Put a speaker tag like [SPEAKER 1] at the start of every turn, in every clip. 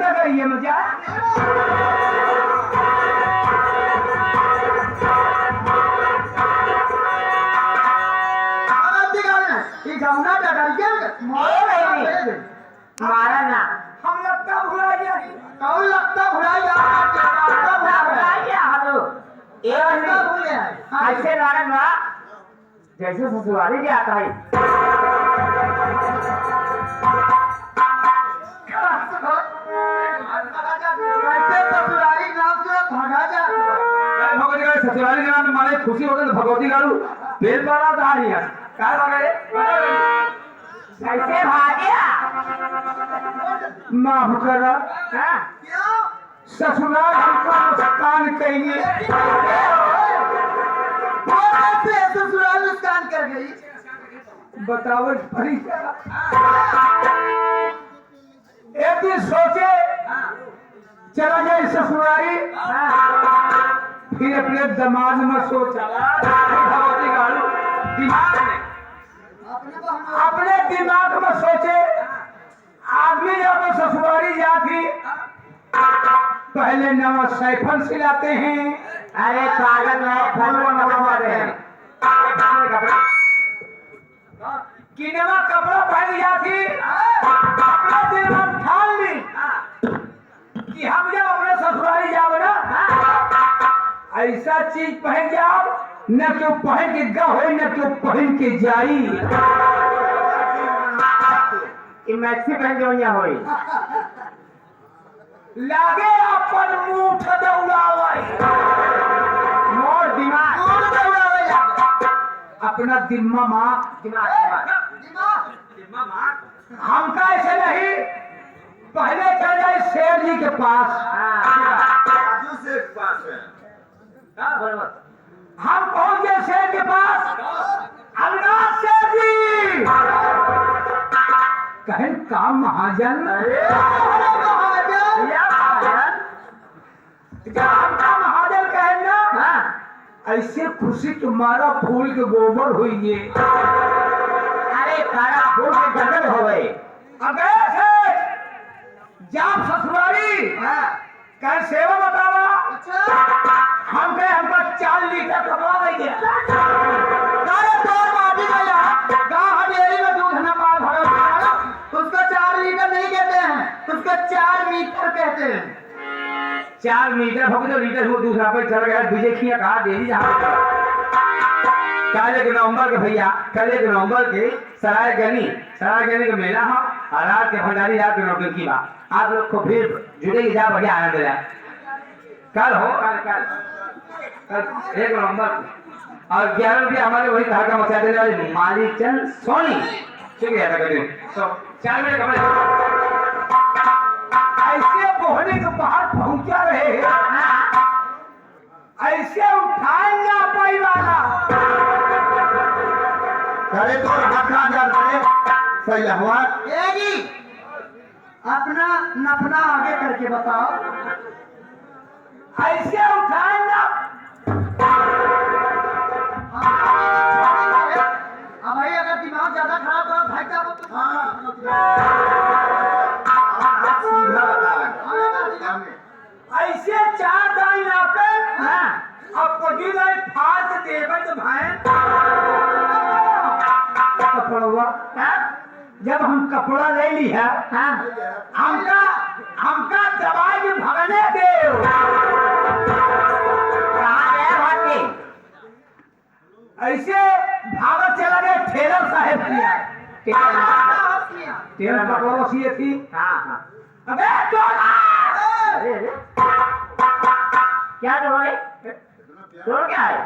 [SPEAKER 1] डगरिए में जा
[SPEAKER 2] मारा ना
[SPEAKER 1] हम लगता भुला गया
[SPEAKER 3] कौन लगता भुला गया
[SPEAKER 2] हेलो ऐसे लागत बा जैसे ससुराली के आता है
[SPEAKER 3] ससुराली नाम से भागा जा
[SPEAKER 1] भगवती गाड़ी ससुराली के नाम माने खुशी होते तो भगवती गाड़ू पेट वाला था ही यार क्या भागा रे
[SPEAKER 2] कैसे भागया
[SPEAKER 1] माफ करा
[SPEAKER 2] हाँ?
[SPEAKER 1] ससुराल हमको मुस्कान कहिए
[SPEAKER 3] ससुराल नुकसान कर गई
[SPEAKER 1] बताओ भरी एक दिन सोचे चला जाए ससुराली फिर अपने दिमाग में सोचा भगवती गाड़ू दिमाग में अपने दिमाग में सोचे आदमी जब ससुराली जाती पहले नवा सैफन सिलाते हैं
[SPEAKER 2] अरे पागल है
[SPEAKER 1] किनेवा कपड़ा पहन जाती अपने दिल में ठान ली कि हम जब अपने ससुराली जाओ ना ऐसा चीज पहन जाओ न क्यों पहन के गहो न क्यों पहन के जाई
[SPEAKER 2] मैक्सी पहन के वहीं होई
[SPEAKER 1] लागे अपन मुंह दौड़ावे मोर दिमाग अपना दिमाग हमका ऐसे नहीं पहले चल जाए शेर जी के पास हम पहुंच गए शेर के पास अविनाश शेर जी कहें काम महाजन महाजन कहें ना ऐसे खुशी तुम्हारा फूल के गोबर हुई
[SPEAKER 2] अरे तारा फूल के गदर हो गए
[SPEAKER 1] अगर जाप ससुराली कह सेवा बतावा हम कहे हमको 4 लीटर कपड़ा दे गया
[SPEAKER 3] उसको 4 लीटर नहीं कहते हैं उसको 4 मीटर कहते हैं
[SPEAKER 1] 4 मीटर हो तो लीटर वो दूसरा पे चल गया बीजे खिया कहा दे दी जहाँ कल 1 नवंबर के भैया कल 1 नवंबर के सराय गनी का मेला है और रात के भंडारी रात के नौटंकी बा आप लोग को फिर जुड़ेगी जा बढ़िया आनंद ले कल 1 नवंबर और 11 रुपये हमारे वही घर का मचा देने वाले माली चंद सोनी ठीक है तो 4 मिनट कमरे ऐसे बोहने के बाहर पहुंचा रहे ऐसे उठाए ना पाई वाला
[SPEAKER 3] करे तो घटना जब करे सही हुआ जी अपना नफना आगे करके बताओ
[SPEAKER 1] ऐसे उठाए ना
[SPEAKER 3] भाई अगर दिमाग ज्यादा खराब हो भाई का
[SPEAKER 1] ऐसे 4 दाई ना पे अब कोई लाइन फाड़ देवत भाई कपड़ा जब हम कपड़ा ले लिया हमका दवाई में भगने दे ऐसे भागत चला गया ठेलर साहेब किया टेलर का पड़ोसी थी अबे
[SPEAKER 2] क्या दवाई तो क्या है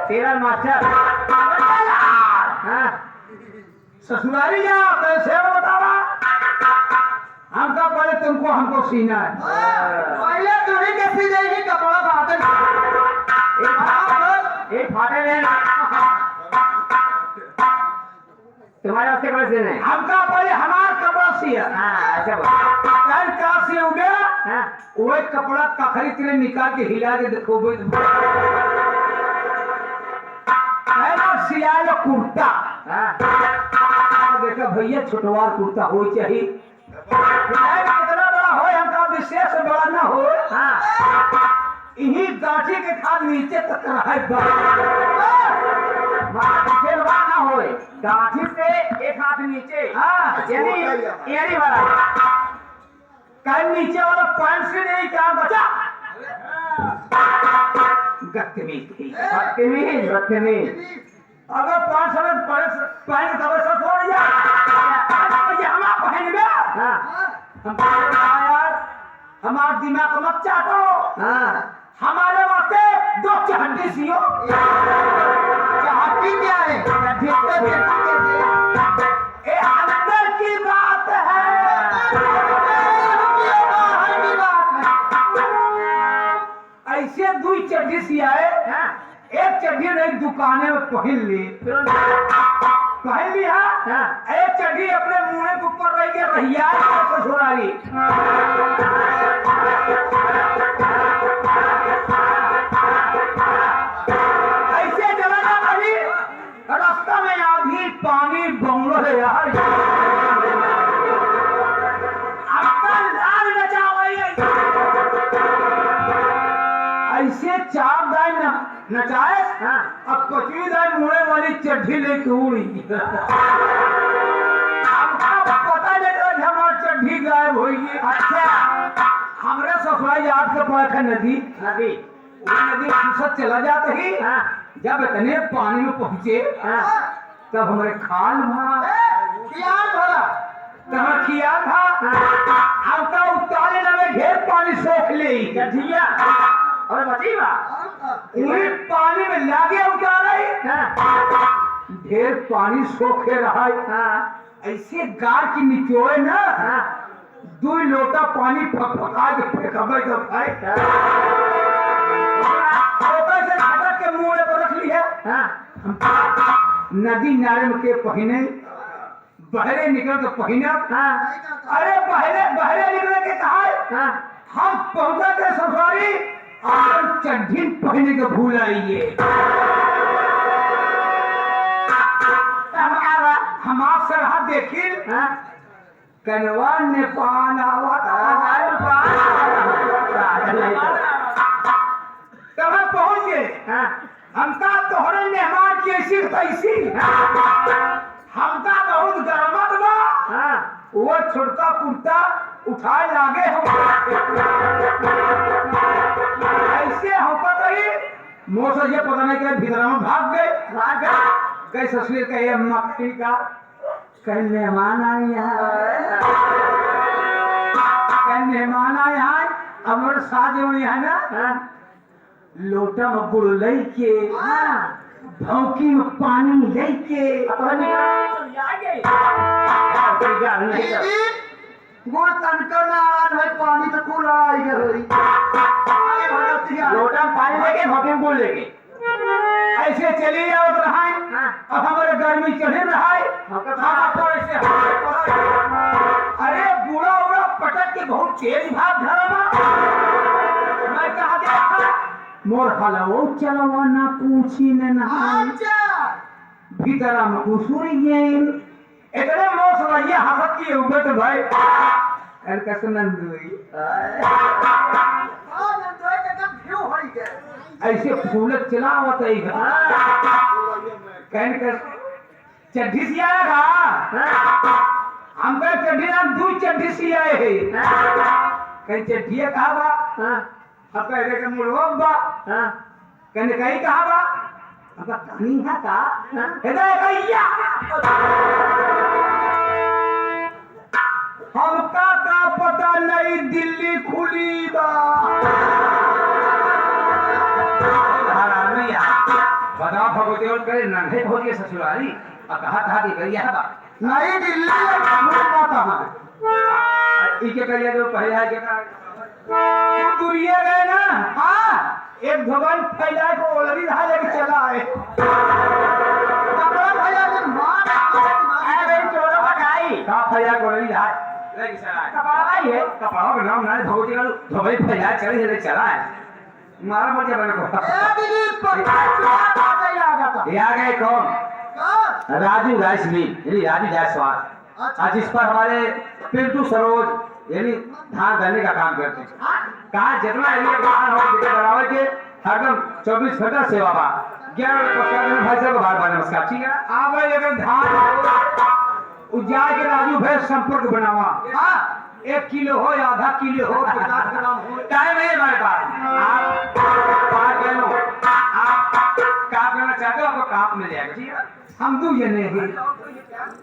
[SPEAKER 1] टेलर मास्टर ससुराली जा सेवा बतावा हमका पहले तुमको हमको सीना है
[SPEAKER 3] पहले तुम्हें कैसी देगी कपड़ा बात
[SPEAKER 2] एक फाटे ले तुम्हारे वास्ते कपड़े सीने
[SPEAKER 1] हमका पहले हमार कपड़ा सिया
[SPEAKER 2] ऐसा
[SPEAKER 1] का सिया हो गया वो कपड़ा कखरी तेरे निकाल के हिला के देखो पहला सिया लो कुर्ता देखा भैया छोटवार कुर्ता हो चाहिए विशेष बड़ा ना हो, यही गाठी के खाद नीचे तक रहे
[SPEAKER 2] फिर वहाँ ना होए गाठी से एक हाथ नीचे यानी एड़ी वाला
[SPEAKER 1] कहीं नीचे वाला पैंट से नहीं क्या बचा बदतमीज अगर 5 साल पैंट दबे से छोड़ जा ये हम पहन गया यार हमारा दिमाग मत चाटो हमारे वास्ते 2 चहड्डी सियो
[SPEAKER 3] चाहती क्या है
[SPEAKER 1] ये अंदर की बात है ऐसे 2 चड्डी सियाए एक चड्डी नहीं दुकाने में पहन ली एक चड्डी अपने मुंह के ऊपर रह के रहिया ससुराली ऐसे चला जा रही रास्ता में आधी पानी बंगलो है यार आपका लाल नचावाई ऐसे 4 दाई नचाए अब 25 दाई मुड़े वाली चड्ढी लेके उड़ी हमका पता नहीं चला हमारी चड्ढी गायब होगी अच्छा हमारे ससुराल याद के पास है नदी वो नदी फुर्सत चला जाता ही जब इतने पानी में पहुंचे तब हमारे खाल भरा तब किया था हमका उतारे ना में ढेर पानी सोख ले
[SPEAKER 2] चढ़िया और बचीवा
[SPEAKER 1] पूरी पानी में लागे उतारे ढेर पानी सोखे रहा ऐसे गार की निचोड़े ना 2 लोटा पानी फकफका के फेंकबे तो भाई से झटक के मुंह पर रख ली है नदी नारे के पहने बहरे निकल के पहने अरे बहरे निकल के कहा हम पहुंचा के ससुराली और चड्ढी पहने के भूल आइए हमार सरहा देखी कनवा नेपाल तब पहुंच गए हमका तोहरे मेहमान की ऐसी तैसी हमका बहुत गरमत बा वो छोटका कुर्ता उठाए लागे हम ऐसे होता ही मोर से ये पता नहीं कि भीतर में भाग गए कई ससुर कहे मक्खी का कहीं मेहमान आए हैं हमारे साथ जो है ना लोटा में गुड़ लेके भौकी में पानी लेके
[SPEAKER 3] गुड़ तनकर ना है पानी तो कुल आई गई
[SPEAKER 2] लोटा में पानी लेके भौकी में गुड़ लेके
[SPEAKER 1] ऐसे चली जाओ रहा अब हमारे गर्मी चढ़े रहा अरे बूढ़ा उड़ा पटक के बहुत तेज भाग धरा मैं कहा देखा मोर हलवो चलवा ना पूछी ने भीतरा में घुसुरी गए इतने मोस रहिए हसत की उगत भाई अरे कैसे नंदुई ऐसे फूलत चलावत है कहने कर चड्ढी से आया था हम कहे चड्ढी नाम 2 चड्ढी से आए है कहीं चड्ढी कहा बा अब कह रहे मुड़वा बा कहने कहीं कहा बा अब कहानी है का इधर कहिया हमका का पता नहीं दिल्ली खुली बा बता भगवती और करे नन्हे हो के ससुराली और कहा था कि करिया है बा
[SPEAKER 3] नहीं दिल्ली में कहाँ है
[SPEAKER 1] इके करिया जो पहले है के तू दूरिए गए ना एक भवन फैला को ओलरी रहा लेके चला है
[SPEAKER 3] कपड़ा भैया ने मार
[SPEAKER 1] अरे चोरा बगाई का फैला को ओलरी रहा लेके चला है कपड़ा है कपड़ा का नाम ना भगवती का धोबई फैला चले चला है मारा मत बने को ये आ गए कौन राजू जायसवाल आज इस पर हमारे पिंटू सरोज यानी धान धरने का काम करते हैं। कहा जितना एरिया धान हो जितना बराबर के हरदम 24 घंटा सेवा बा 11 बजे भाई साहब बार बार नमस्कार ठीक है आप भाई अगर धान उज्जाय के राजू भाई संपर्क बनावा हाँ 1 किलो हो या आधा किलो हो 50 ग्राम हो टाइम है हमारे पास आप बात कर लो आप काम करना चाहते हो आपको काम मिल जाएगा ठीक है हम दू जने ही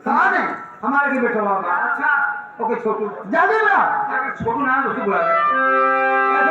[SPEAKER 1] कहाँ है हमारे के बैठा हुआ अच्छा ओके छोटू जल्दी ना अगर छोटू ना उसको बुला दे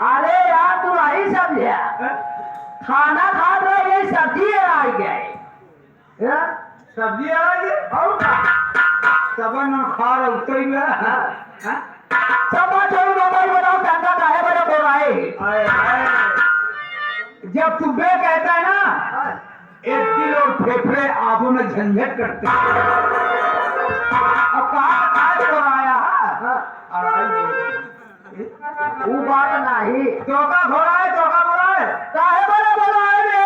[SPEAKER 2] अरे यार तू नहीं समझा खाना खा रहे ये सब्जी आ गए
[SPEAKER 1] सब्जी आ गई और सब न खा रहा उतर ही गया
[SPEAKER 2] सब छोड़ मोबाइल बताओ धंधा काहे बड़े बोलाए
[SPEAKER 1] जब तू बे कहता है ना 1 किलो फेफड़े आंखों में झंझट करते हैं अब कहा बोलाया
[SPEAKER 2] वो बात नहीं
[SPEAKER 1] चौका घोड़ा है चौका बोला है
[SPEAKER 2] काहे बड़े बोलाए रे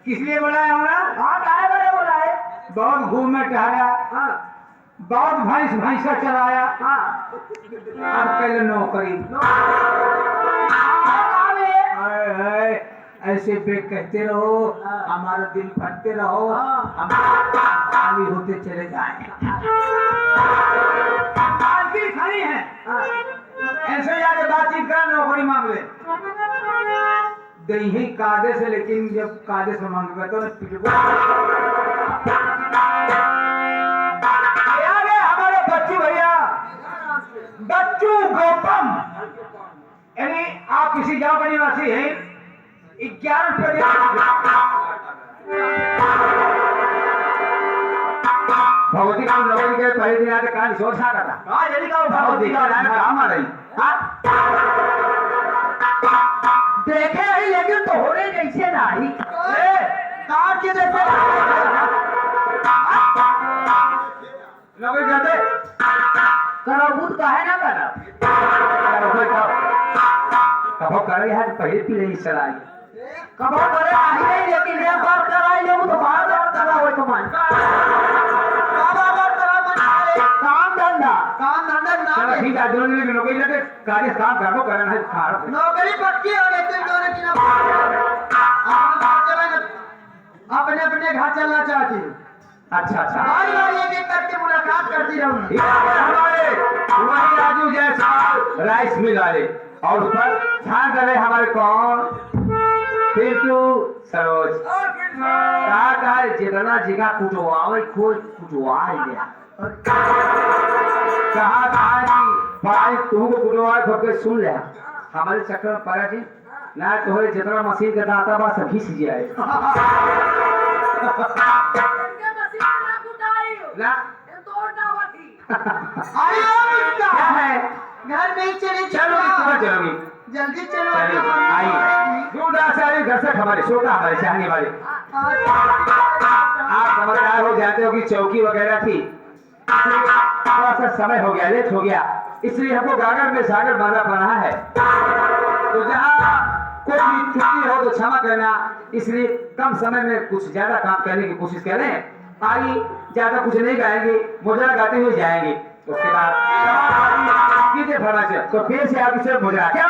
[SPEAKER 1] किस लिए बोलाया हमारा
[SPEAKER 2] हाँ काहे बड़े बोलाए
[SPEAKER 1] बहुत घूम में टहरा
[SPEAKER 2] हाँ
[SPEAKER 1] बहुत भैंसा चलाया
[SPEAKER 2] हाँ
[SPEAKER 1] अब पहले नौकरी हाय, हाय, ऐसे बेग कहते रहो हमारा दिल भरते रहो हम खाली होते चले जाएं बातचीत खड़ी है ऐसे जाके बातचीत कर नौकरी मांग ले दही कायदे से लेकिन जब कायदे से मांगेगा तो पिटको हमारे बच्चू भैया बच्चू गौतम यानी आप किसी गांव का निवासी हैं 11 रुपये भगवती का नौकरी के पहले दिन आके कहानी सोच रहा था हाँ यदि का भगवती का काम आ रही
[SPEAKER 2] देखे ही लेकिन तोहरे जैसे नहीं
[SPEAKER 1] कार के जैसे नौकरी करते
[SPEAKER 2] करबूत काहे ना करब
[SPEAKER 1] कभो करे है पहले पी रही चलाई
[SPEAKER 2] कबो करे नहीं लेकिन एक बार कराई ले तो बार बार करा हो तो मान काम धंधा
[SPEAKER 1] चलो ठीक है दोनों दिन नौकरी लगे कार्य काम करनो करना है खार
[SPEAKER 3] नौकरी पक्की हो गई तुम दोनों की अपने अपने घर चलना चाहती हूँ
[SPEAKER 1] अच्छा अच्छा
[SPEAKER 3] बारी बारी एक एक करके मुलाकात करती रहूंगी
[SPEAKER 1] हमारे वही राजू जैसा राइस मिल वाले और उस पर ध्यान करे हमारे कौन पिंटू सरोज कहा जितना जिगा कुटवावे कोई कुटवा ही गया कहा कि भाई तुमको कुटवाए फिर सुन ले हमारे चक्कर में पड़ा जी ना तुम्हारे जितना मशीन का दाता बा सभी सीज जाए ना
[SPEAKER 3] अरे
[SPEAKER 1] क्या है
[SPEAKER 3] घर में ही चली
[SPEAKER 1] चलोगी तुम्हें चलोगी
[SPEAKER 3] जल्दी चलो
[SPEAKER 1] चलिए आइए दूरदार से आइए घर से खबर शोका हमारे चाहने वाले आप समझदार हो जाते हो कि चौकी वगैरह थी थोड़ा सा समय हो गया लेट हो गया इसलिए हमको गागर में सागर बांधा पड़ा है तो जहाँ कोई भी छुट्टी हो तो क्षमा करना इसलिए कम समय में कुछ ज्यादा काम करने की कोशिश करें आइए ज्यादा कुछ नहीं गाएंगे मुजरा गाते हुए जाएंगे उसके बाद कीजिए फरमाइश तो फिर से आप इसे मुजरा क्या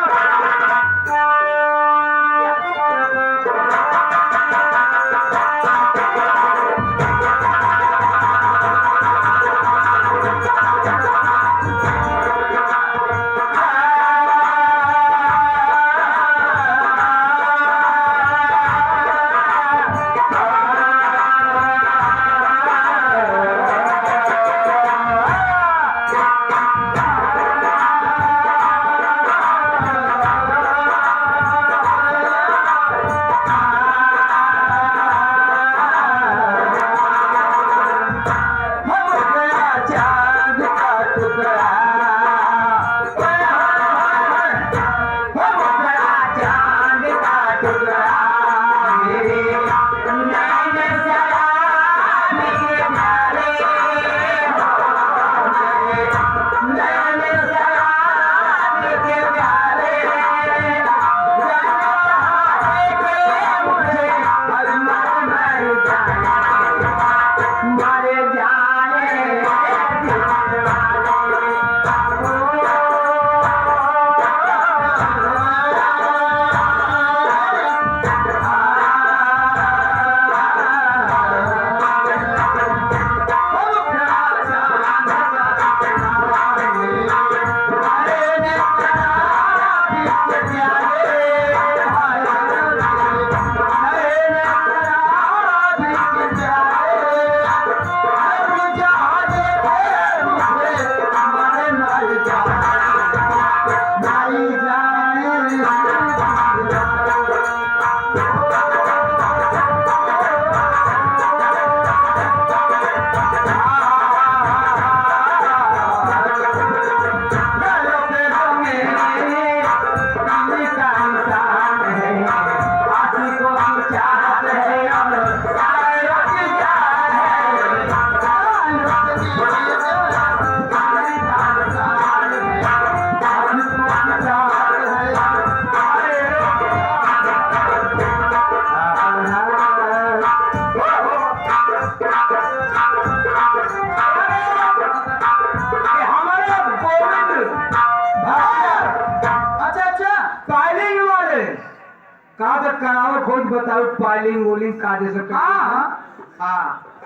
[SPEAKER 1] कहा तक कराओ खुद बताओ पाइलिंग वोलिंग का दे सकते
[SPEAKER 3] हाँ